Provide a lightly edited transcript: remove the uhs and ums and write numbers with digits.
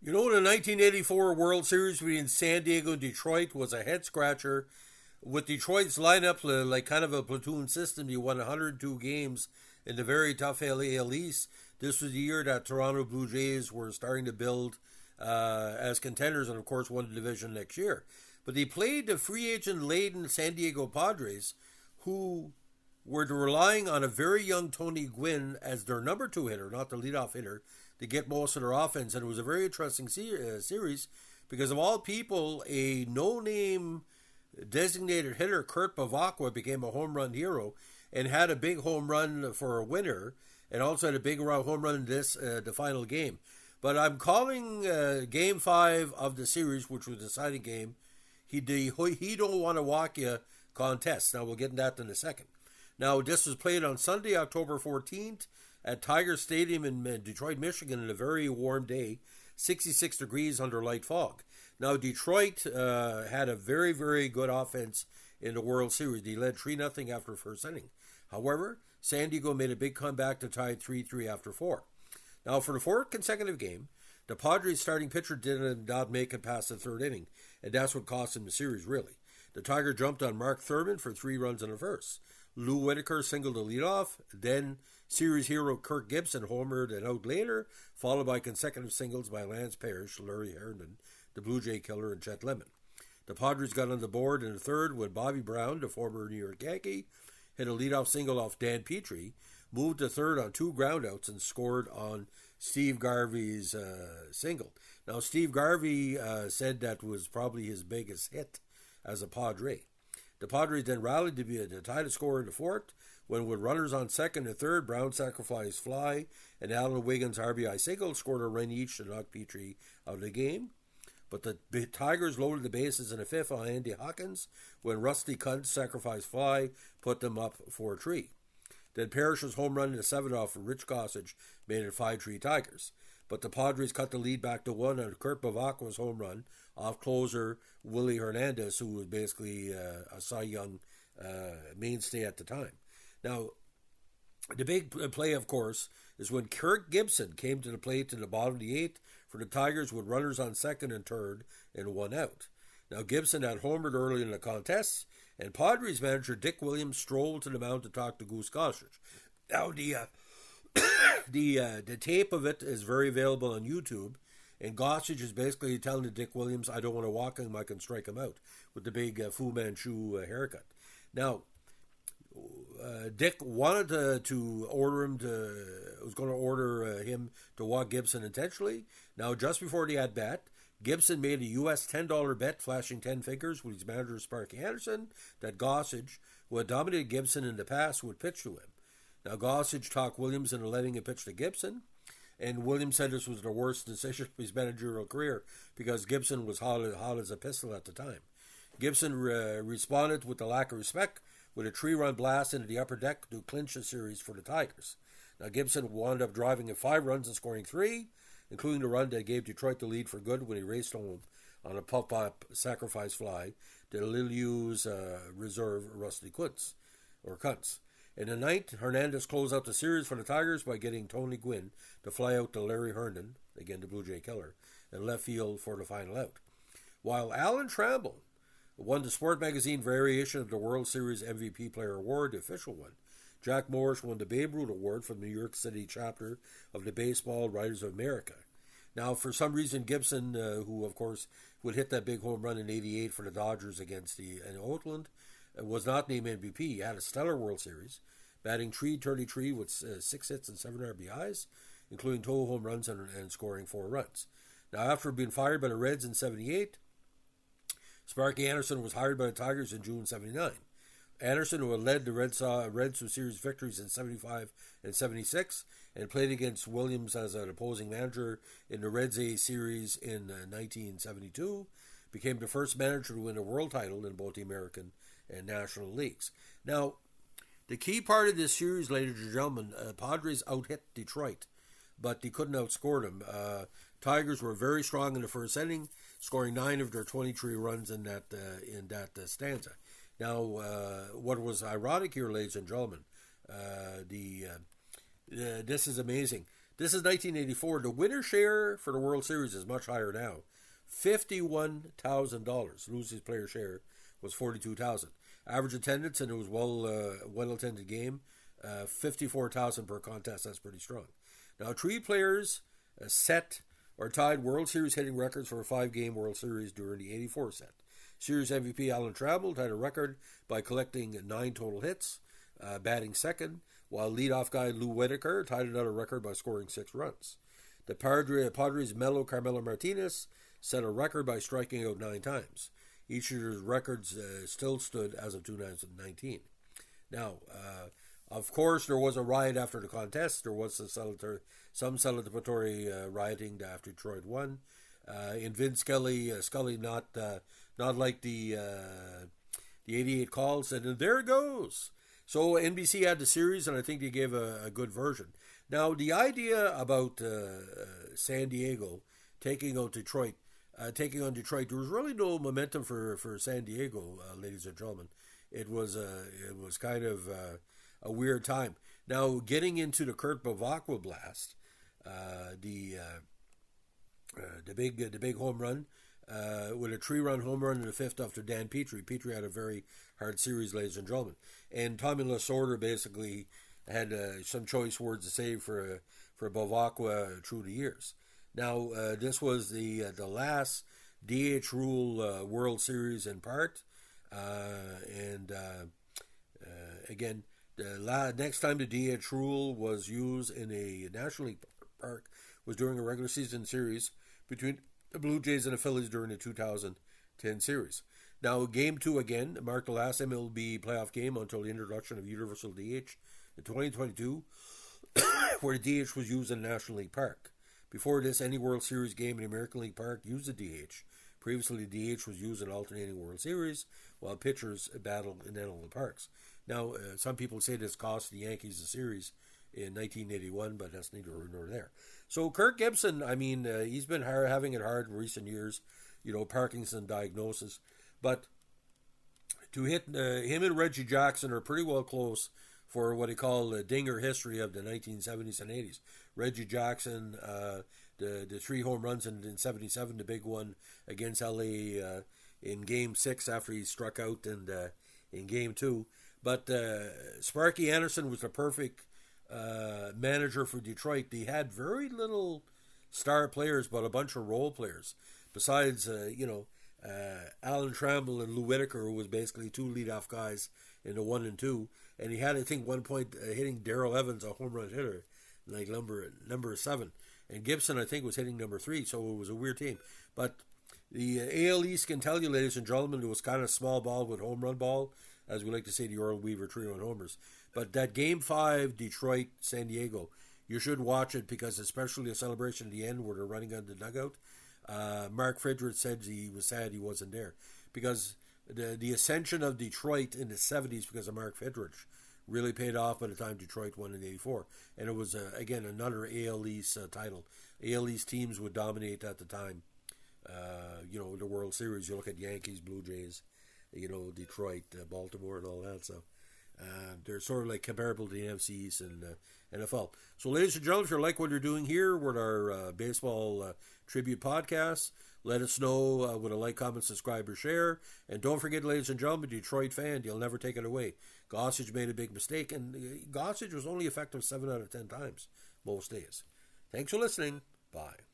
You know, the 1984 World Series between San Diego and Detroit was a head scratcher. With Detroit's lineup, like kind of a platoon system, you won 102 games in the very tough AL East. This was the year that Toronto Blue Jays were starting to build as contenders and, of course, won the division next year. But they played the free agent-laden San Diego Padres, who were relying on a very young Tony Gwynn as their number two hitter, not the leadoff hitter, to get most of their offense. And it was a very interesting series because, of all people, a no-name designated hitter, Kurt Bavacqua, became a home run hero and had a big home run for a winner, and also had a big home run in the final game. But I'm calling Game 5 of the series, which was a deciding game, he don't want to walk you contest. Now, we'll get into that in a second. Now, this was played on Sunday, October 14th, at Tiger Stadium in Detroit, Michigan, on a very warm day, 66 degrees under light fog. Now, Detroit had a very, very good offense in the World Series. They led 3-0 after the first inning. However, San Diego made a big comeback to tie 3-3 after 4. Now, for the fourth consecutive game, the Padres starting pitcher did not make it past the third inning, and that's what cost him the series, really. The Tiger jumped on Mark Thurman for 3 runs in the first. Lou Whitaker singled the leadoff, then series hero Kirk Gibson homered an out later, followed by consecutive singles by Lance Parrish, Larry Herndon, the Blue Jay killer, and Chet Lemon. The Padres got on the board in the third when Bobby Brown, the former New York Yankee, hit a leadoff single off Dan Petrie, moved to third on 2 groundouts, and scored on Steve Garvey's single. Now, Steve Garvey said that was probably his biggest hit as a Padre. The Padres then rallied to tie the score in the fourth, when with runners on second and third, Brown sacrificed fly, and Alan Wiggins' RBI single scored a run each to knock Petrie out of the game. But the Tigers loaded the bases in the fifth on Andy Hawkins, when Rusty Kuntz sacrificed fly put them up 4-3. Then Parrish's home run in the seventh off Rich Gossage made it 5-3 Tigers. But the Padres cut the lead back to 1 on Kurt Bavacqua's home run off closer Willie Hernandez, who was basically a Cy Young mainstay at the time. Now, the big play, of course, is when Kirk Gibson came to the plate in the bottom of the eighth for the Tigers with runners on second and third and 1 out. Now, Gibson had homered early in the contest, and Padres manager Dick Williams strolled to the mound to talk to Goose Gossage. Now, the tape of it is very available on YouTube, and Gossage is basically telling Dick Williams, I don't want to walk him, I can strike him out, with the big Fu Manchu haircut. Now, Dick wanted to order him was going to order him to walk Gibson intentionally. Now, just before the at-bat, Gibson made a US $10 bet, flashing 10 figures with his manager Sparky Anderson, that Gossage, who had dominated Gibson in the past, would pitch to him. Now, Gossage talked Williams into letting him pitch to Gibson, and Williams said this was the worst decision of his managerial career because Gibson was hot as a pistol at the time. Gibson responded with a lack of respect with a 3-run blast into the upper deck to clinch the series for the Tigers. Now, Gibson wound up driving in 5 runs and scoring 3, including the run that gave Detroit the lead for good when he raced home on a puff-up sacrifice fly to Liliu's reserve Rusty Kuntz. In the ninth, Hernandez closed out the series for the Tigers by getting Tony Gwynn to fly out to Larry Herndon, again the Blue Jay killer, in left field for the final out. While Alan Trammell won the Sport Magazine variation of the World Series MVP Player Award, the official one, Jack Morris won the Babe Ruth Award from the New York City chapter of the Baseball Writers of America. Now, for some reason, Gibson, who, of course, would hit that big home run in '88 for the Dodgers against in Oakland, was not named MVP. He had a stellar World Series, batting .333 with 6 hits and 7 RBIs, including 2 home runs and scoring 4 runs. Now, after being fired by the Reds in '78, Sparky Anderson was hired by the Tigers in June '79. Anderson, who had led the Reds to series victories in '75 and '76, and played against Williams as an opposing manager in the Reds A series in 1972, became the first manager to win a world title in both the American and National Leagues. Now, the key part of this series, ladies and gentlemen, Padres out-hit Detroit, but they couldn't outscore them. Tigers were very strong in the first inning, scoring 9 of their 23 runs in that stanza. Now, what was ironic here, ladies and gentlemen, this is amazing. This is 1984. The winner share for the World Series is much higher now. $51,000. Losing player share was $42,000. Average attendance, and it was well attended game, 54,000 per contest. That's pretty strong. Now, three players set or tied World Series hitting records for a 5-game World Series during the 84 set. Series MVP Alan Trammell tied a record by collecting 9 total hits, batting second, while leadoff guy Lou Whitaker tied another record by scoring 6 runs. The Padres' Melo Carmelo Martinez set a record by striking out 9 times. Each of their records still stood as of 2019. Now, of course, there was a riot after the contest. There was some celebratory rioting after Detroit won. In Vin Scully not like the 88 call, said, and there it goes. So NBC had the series, and I think they gave a good version. Now, the idea about San Diego taking on Detroit, there was really no momentum for San Diego, ladies and gentlemen. It was kind of a weird time. Now, getting into the Kurt Bavacqua blast, the big home run, with a 3-run home run in the 5th after Dan Petrie. Petrie had a very hard series, ladies and gentlemen. And Tommy Lasorda basically had some choice words to say for Bavacqua through the years. Now, this was the last DH rule World Series in part. Again, the next time the DH rule was used in a National League park was during a regular season series between the Blue Jays and the Phillies during the 2010 series. Now, Game 2 again marked the last MLB playoff game until the introduction of universal DH in 2022, where the DH was used in a National League park. Before this, any World Series game in the American League Park used the DH. Previously, the DH was used in alternating World Series, while pitchers battled in NL parks. Now, some people say this cost the Yankees the series in 1981, but that's neither here nor there. So Kirk Gibson, I mean, he's been having it hard in recent years, Parkinson's diagnosis. But to hit him and Reggie Jackson are pretty well close for what he called the dinger history of the 1970s and 80s. Reggie Jackson, the 3 home runs in 77, the big one against LA in Game 6 after he struck out in Game 2. But Sparky Anderson was the perfect manager for Detroit. They had very little star players, but a bunch of role players. Besides, Alan Trammell and Lou Whitaker, who was basically 2 leadoff guys in the 1 and 2. And he had, I think, one point hitting Darrell Evans, a home run hitter, like number 7. And Gibson, I think, was hitting number 3, so it was a weird team. But the AL East can tell you, ladies and gentlemen, it was kind of small ball with home run ball, as we like to say, the Earl Weaver trio and homers. But that Game 5, Detroit, San Diego, you should watch it because especially the celebration at the end where they're running on the dugout. Mark Fridrich said he was sad he wasn't there because the ascension of Detroit in the 70s because of Mark Fidrich really paid off by the time Detroit won in 84. And it was, again, another AL East title. AL East teams would dominate at the time, the World Series. You look at Yankees, Blue Jays, Detroit, Baltimore, and all that. So they're sort of like comparable to the NFC East and NFL. So, ladies and gentlemen, if you like what you're doing here with our baseball tribute podcast, let us know with a like, comment, subscribe, or share. And don't forget, ladies and gentlemen, Detroit fan, you'll never take it away. Gossage made a big mistake, and Gossage was only effective 7 out of 10 times most days. Thanks for listening. Bye.